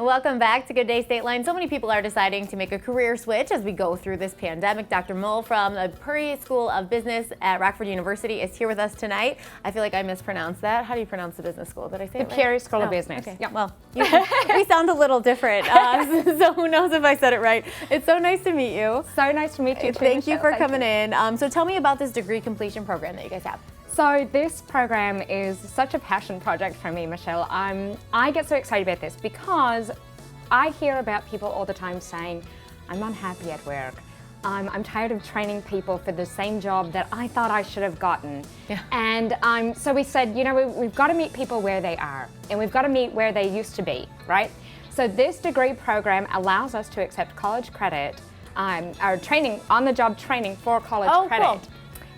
Welcome back to Good Day State Line. So many people are deciding to make a career switch as we go through this pandemic. Dr. Mull from the Puri School of Business at Rockford University is here with us tonight. I feel like I mispronounced that. How do you pronounce the business school? Did I say it right? The Puri School of Business. Okay. Yep. Well, we sound a little different, so who knows if I said it right. It's so nice to meet you. So nice to meet you too, Thank you Michelle. for coming in. So tell me about this degree completion program that you guys have. So this program is such a passion project for me, Michelle. I get so excited about this because I hear about people all the time saying, I'm unhappy at work. I'm tired of training people for the same job that I thought I should have gotten. Yeah. And so we said, you know, we've got to meet people where they are, and we've got to meet where they used to be, right? So this degree program allows us to accept college credit, our training, on-the-job training for college credit. Cool.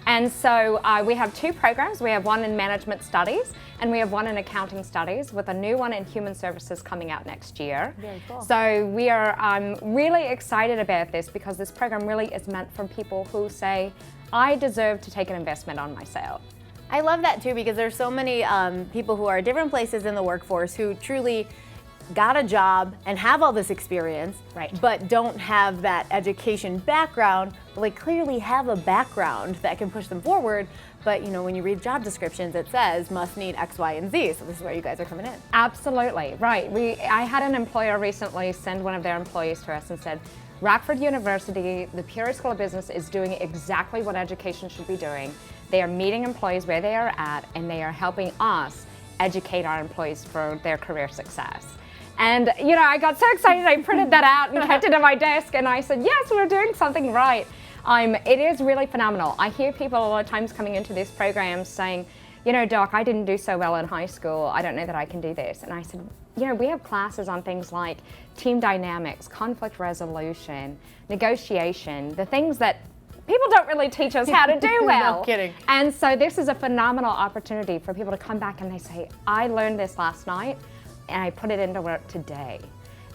And so we have two programs. We have one in management studies and we have one in accounting studies, with a new one in human services coming out next year. Very cool. So we are really excited about this because this program really is meant for people who say, I deserve to take an investment on myself. I love that too, because there's so many people who are at different places in the workforce who truly got a job and have all this experience, right, but don't have that education background, but like clearly have a background that can push them forward. But you know, when you read job descriptions, it says must need X, Y, and Z. So this is where you guys are coming in. Absolutely, right. I had an employer recently send one of their employees to us and said, Rockford University, the Puri School of Business is doing exactly what education should be doing. They are meeting employees where they are at, and they are helping us educate our employees for their career success. And you know, I got so excited, I printed that out and kept it on my desk, and I said, yes, we're doing something right. It is really phenomenal. I hear people a lot of times coming into this program saying, you know, Doc, I didn't do so well in high school. I don't know that I can do this. And I said, you know, we have classes on things like team dynamics, conflict resolution, negotiation, the things that people don't really teach us how to do well. No kidding. And so this is a phenomenal opportunity for people to come back and they say, I learned this last night and I put it into work today.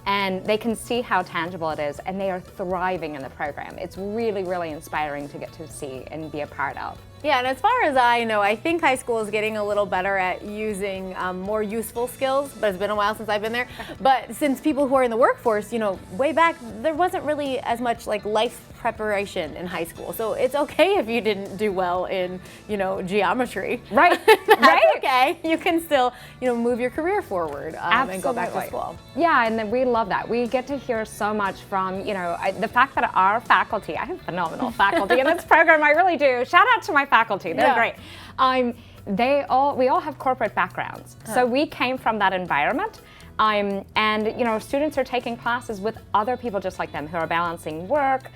And they can see how tangible it is, and they are thriving in the program. It's really, really inspiring to get to see and be a part of. Yeah, and as far as I know, I think high school is getting a little better at using more useful skills, but it's been a while since I've been there. But since people who are in the workforce, you know, way back, there wasn't really as much like life preparation in high school. So it's okay if you didn't do well in, you know, geometry. Right, That's right. okay. You can still, you know, move your career forward and go back to school. Yeah, and then we love that. We get to hear so much from, you know, the fact that our faculty, I have phenomenal faculty in this program, I really do. Shout out to my faculty, they're great. We all have corporate backgrounds. So we came from that environment. And you know, students are taking classes with other people just like them who are balancing work,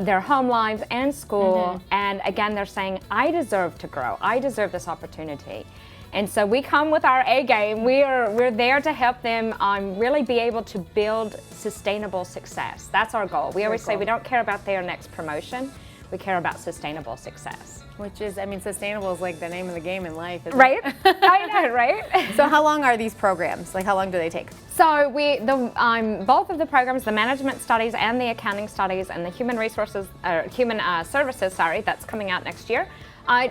their home lives and school, and again, they're saying, I deserve to grow. I deserve this opportunity. And so we come with our A game. We're there to help them really be able to build sustainable success. That's our goal. We always say we don't care about their next promotion. We care about sustainable success. Which is, I mean, sustainable is like the name of the game in life, isn't Right? it? I know, right? So how long are these programs? Like how long do they take? So both of the programs, the management studies and the accounting studies and the human services, that's coming out next year.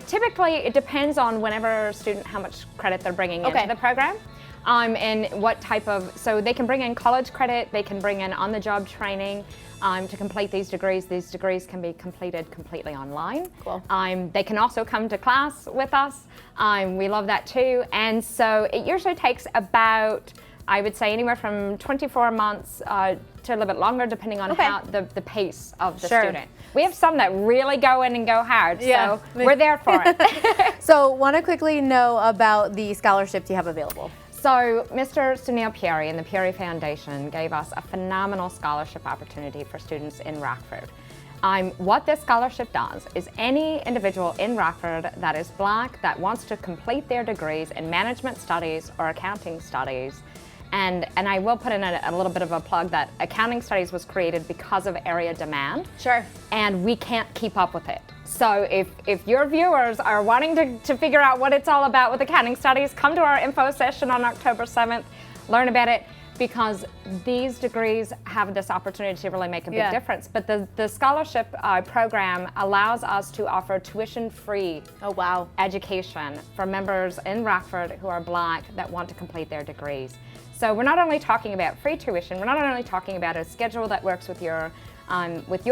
Typically, it depends on whenever student, how much credit they're bringing into the program. And what type of, so they can bring in college credit, they can bring in on-the-job training to complete these degrees. These degrees can be completed completely online. Cool. They can also come to class with us. We love that too. And so it usually takes about, I would say, anywhere from 24 months to a little bit longer, depending on how the pace of the student. We have some that really go in and go hard, so we're there for it. So want to quickly know about the scholarships you have available. So Mr. Sunil Puri and the Puri Foundation gave us a phenomenal scholarship opportunity for students in Rockford. What this scholarship does is any individual in Rockford that is Black that wants to complete their degrees in management studies or accounting studies, and I will put in a little bit of a plug that accounting studies was created because of area demand. Sure. And we can't keep up with it. So if your viewers are wanting to figure out what it's all about with accounting studies, come to our info session on October 7th, learn about it. because these degrees have this opportunity to really make a big Yeah. difference. But the scholarship program allows us to offer tuition-free Oh, wow. education for members in Rockford who are Black that want to complete their degrees. So we're not only talking about free tuition, we're not only talking about a schedule that works with your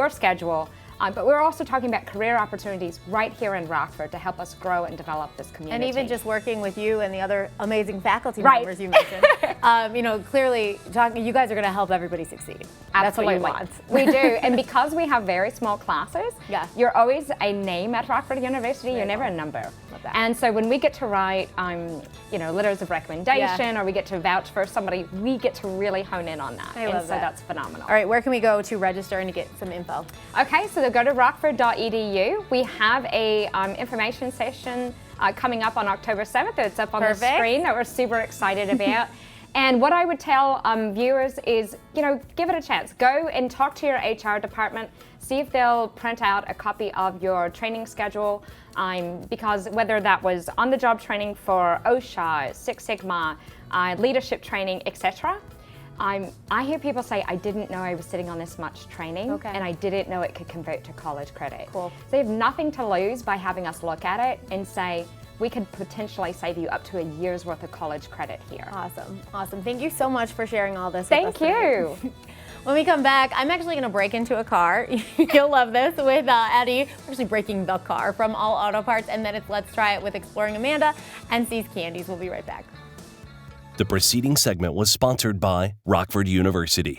schedule, but we're also talking about career opportunities right here in Rockford to help us grow and develop this community. And even just working with you and the other amazing faculty Right. members you mentioned, clearly, you guys are going to help everybody succeed. Absolutely. That's what you want. We do. And because we have very small classes, Yeah. you're always a name at Rockford University, you're never cool. a number. Love that. And so when we get to write, letters of recommendation or we get to vouch for somebody, we get to really hone in on that. I love so that. that's phenomenal. All right, where can we go to register and to get some info? Okay, so go to rockford.edu. We have a information session coming up on October 7th. It's up on the Perfect. screen that we're super excited about. And what I would tell viewers is, give it a chance. Go and talk to your HR department. See if they'll print out a copy of your training schedule, because whether that was on-the-job training for OSHA, Six Sigma, leadership training, etc. I hear people say, I didn't know I was sitting on this much training, Okay. and I didn't know it could convert to college credit. Cool. So they have nothing to lose by having us look at it and say, we could potentially save you up to a year's worth of college credit here. Awesome. Awesome. Thank you so much for sharing all this. Thank you. When we come back, I'm actually going to break into a car. You'll love this with Eddie. We're actually breaking the car from All Auto Parts, and then it's Let's Try It with Exploring Amanda and See's Candies. We'll be right back. The preceding segment was sponsored by Rockford University.